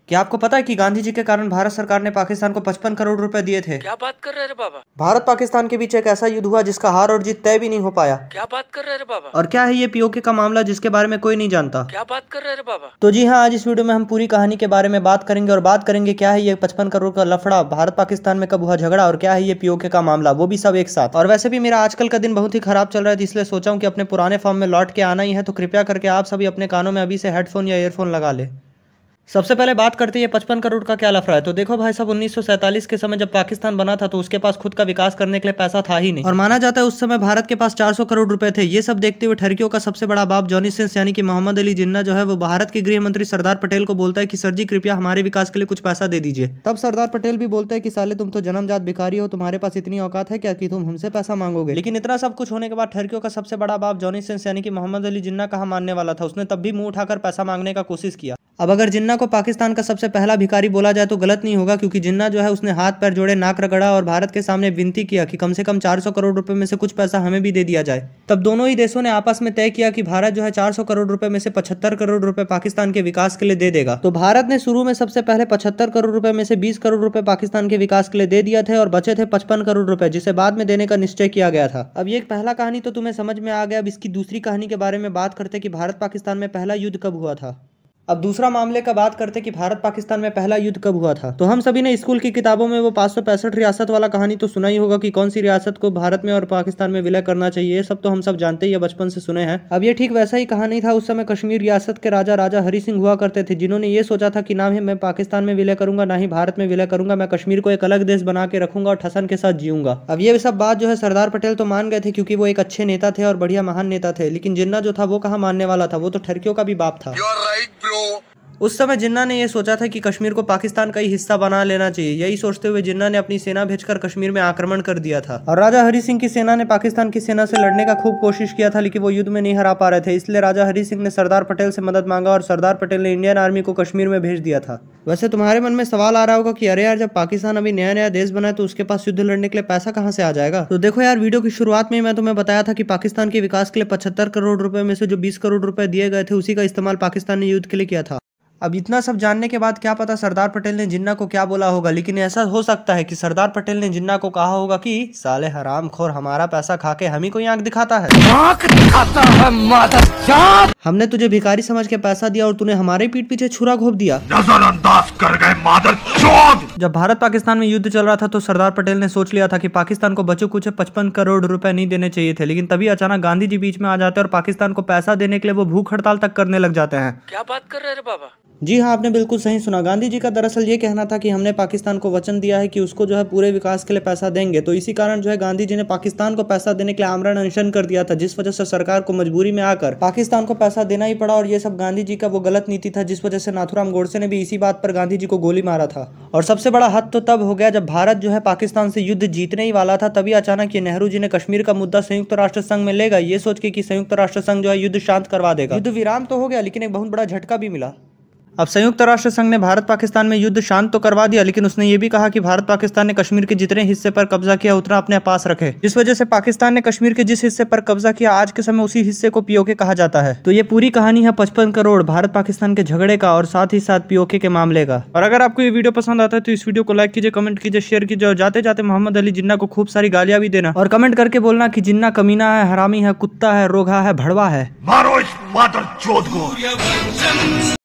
क्या आपको पता है कि गांधी जी के कारण भारत सरकार ने पाकिस्तान को 55 करोड़ रुपए दिए थे? क्या बात कर रहे हैं बाबा? भारत पाकिस्तान के बीच एक ऐसा युद्ध हुआ जिसका हार और जीत तय भी नहीं हो पाया। क्या बात कर रहे हैं बाबा? और क्या है ये पीओके का मामला जिसके बारे में कोई नहीं जानता? क्या बात कर रहे हैं बाबा? तो जी हाँ, आज इस वीडियो में हम पूरी कहानी के बारे में बात करेंगे और बात करेंगे क्या है ये 55 करोड़ का लफड़ा, भारत पाकिस्तान में कब हुआ झगड़ा और क्या है ये पीओके का मामला, वो भी सब एक साथ। और वैसे भी मेरा आजकल का दिन बहुत ही खराब चल रहा है, इसलिए सोचा हूँ कि अपने पुराने फॉर्म में लौट के आना ही है, तो कृपया करके आप सभी अपने कानों में अभी से हेडफोन या ईयरफोन लगा ले। सबसे पहले बात करते हैं 55 करोड़ का क्या लफड़ा है। तो देखो भाई साहब, 1947 के समय जब पाकिस्तान बना था तो उसके पास खुद का विकास करने के लिए पैसा था ही नहीं, और माना जाता है उस समय भारत के पास 400 करोड़ रुपए थे। ये सब देखते हुए ठरकियों का सबसे बड़ा बाप जॉनी सिंस यानी कि मोहम्मद अली जिन्ना जो है वो भारत के गृह मंत्री सरदार पटेल को बोलता है कि सर जी कृपया हमारे विकास के लिए कुछ पैसा दे दीजिए। तब सरदार पटेल भी बोलता है कि साले तुम तो जन्मजात भिखारी हो, तुम्हारे पास इतनी औकात है क्या कि तुम हमसे पैसा मांगोगे। लेकिन इतना सब कुछ होने के बाद ठरकियों का सबसे बड़ा बाप जॉनी सिंस यानी कि मोहम्मद अली जिन्ना कहाँ मानने वाला था। उसने तब भी मुंह उठाकर पैसा मांगने का कोशिश किया। अब अगर जिन्ना को पाकिस्तान का सबसे पहला भिखारी बोला जाए तो गलत नहीं होगा, क्योंकि जिन्ना जो है उसने हाथ पैर जोड़े, नाक रगड़ा और भारत के सामने विनती किया कि कम से कम 400 करोड़ रुपए में से कुछ पैसा हमें भी दे दिया जाए। तब दोनों ही देशों ने आपस में तय किया कि भारत जो है 400 करोड़ रुपए में से 75 करोड़ रुपए पाकिस्तान के विकास के लिए दे देगा। तो भारत ने शुरू में सबसे पहले 75 करोड़ रुपए में से 20 करोड़ रुपए पाकिस्तान के विकास के लिए दे दिया थे और बचे थे 55 करोड़ रुपए, जिसे बाद में देने का निश्चय किया गया था। अब ये एक पहला कहानी तो तुम्हें समझ में आ गया। अब इसकी दूसरी कहानी के बारे में बात करते कि भारत पाकिस्तान में पहला युद्ध कब हुआ था। अब दूसरा मामले का बात करते कि भारत पाकिस्तान में पहला युद्ध कब हुआ था। तो हम सभी ने स्कूल की किताबों में वो 565 रियासत वाला कहानी तो सुना ही होगा कि कौन सी रियासत को भारत में और पाकिस्तान में विलय करना चाहिए। ये सब तो हम सब जानते ही है, बचपन से सुने हैं। अब ये ठीक वैसा ही कहानी था। उस समय कश्मीर रियासत के राजा हरि सिंह हुआ करते थे, जिन्होंने ये सोचा था कि ना ही मैं पाकिस्तान में विलय करूंगा ना ही भारत में विलय करूंगा, मैं कश्मीर को एक अलग देश बना के रखूंगा और ठसन के साथ जीऊंगा। अब ये सब बात जो है सरदार पटेल तो मान गए थे, क्योंकि वो एक अच्छे नेता थे और बढ़िया महान नेता थे। लेकिन जिन्ना जो था वो कहाँ मानने वाला था, वो तो ठरकियों का भी बाप था। उस समय जिन्ना ने यह सोचा था कि कश्मीर को पाकिस्तान का ही हिस्सा बना लेना चाहिए। यही सोचते हुए जिन्ना ने अपनी सेना भेजकर कश्मीर में आक्रमण कर दिया था, और राजा हरि सिंह की सेना ने पाकिस्तान की सेना से लड़ने का खूब कोशिश किया था, लेकिन वो युद्ध में नहीं हरा पा रहे थे। इसलिए राजा हरि सिंह ने सरदार पटेल से मदद मांगा और सरदार पटेल ने इंडियन आर्मी को कश्मीर में भेज दिया था। वैसे तुम्हारे मन में सवाल आ रहा होगा कि अरे यार, जब पाकिस्तान अभी नया नया देश बना है तो उसके पास युद्ध लड़ने के लिए पैसा कहाँ से आ जाएगा। तो देखो यार, वीडियो की शुरुआत में मैं तुम्हें बताया था कि पाकिस्तान के विकास के लिए 75 करोड़ रुपए में से जो 20 करोड़ रुपए दिए गए थे उसी का इस्तेमाल पाकिस्तान ने युद्ध के लिए किया था। अब इतना सब जानने के बाद क्या पता सरदार पटेल ने जिन्ना को क्या बोला होगा, लेकिन ऐसा हो सकता है कि सरदार पटेल ने जिन्ना को कहा होगा कि साले हरामखोर, हमारा पैसा खा के हम ही को आंख दिखाता है, हमने तुझे भिखारी समझ के पैसा दिया और तूने हमारे पीठ पीछे छुरा घोंप दिया, नजरअंदाज कर गए मादरचोद। जब भारत पाकिस्तान में युद्ध चल रहा था तो सरदार पटेल ने सोच लिया था कि पाकिस्तान को बचे कुछ 55 करोड़ रुपए नहीं देने चाहिए थे, लेकिन तभी अचानक गांधी जी बीच में आ जाते हैं और पाकिस्तान को पैसा देने के लिए वो भूख हड़ताल तक करने लग जाते हैं। क्या बात कर रहे हैं बाबा? जी हाँ, आपने बिल्कुल सही सुना। गांधी जी का दरअसल ये कहना था कि हमने पाकिस्तान को वचन दिया है कि उसको जो है पूरे विकास के लिए पैसा देंगे, तो इसी कारण जो है गांधी जी ने पाकिस्तान को पैसा देने के लिए आमरण अनशन कर दिया था, जिस वजह से सरकार को मजबूरी में आकर पाकिस्तान को पैसा देना ही पड़ा। और ये सब गांधी जी का वो गलत नीति था, जिस वजह से नाथूराम गोडसे ने भी इसी बात पर गांधी जी को गोली मारा था। और सबसे बड़ा हद तो तब हो गया जब भारत जो है पाकिस्तान से युद्ध जीतने ही वाला था, तभी अचानक ये नेहरू जी ने कश्मीर का मुद्दा संयुक्त राष्ट्र संघ में ले गए, ये सोच के कि संयुक्त राष्ट्र संघ जो है युद्ध शांत करवा देगा। युद्ध विराम तो हो गया, लेकिन एक बहुत बड़ा झटका भी मिला। अब संयुक्त राष्ट्र संघ ने भारत पाकिस्तान में युद्ध शांत तो करवा दिया, लेकिन उसने ये भी कहा कि भारत पाकिस्तान ने कश्मीर के जितने हिस्से पर कब्जा किया उतना अपने पास रखे, जिस वजह से पाकिस्तान ने कश्मीर के जिस हिस्से पर कब्जा किया आज के समय उसी हिस्से को पीओके कहा जाता है। तो ये पूरी कहानी है 55 करोड़ भारत पाकिस्तान के झगड़े का और साथ ही साथ पीओके के मामले का। और अगर आपको ये वीडियो पसंद आता है तो इस वीडियो को लाइक कीजिए, कमेंट कीजिए, शेयर कीजिए और जाते जाते मोहम्मद अली जिन्ना को खूब सारी गालियां भी देना और कमेंट करके बोलना कि जिन्ना कमीना है, हरामी है, कुत्ता है, रोगा है, भड़वा है। मारो इस मादरचोद को।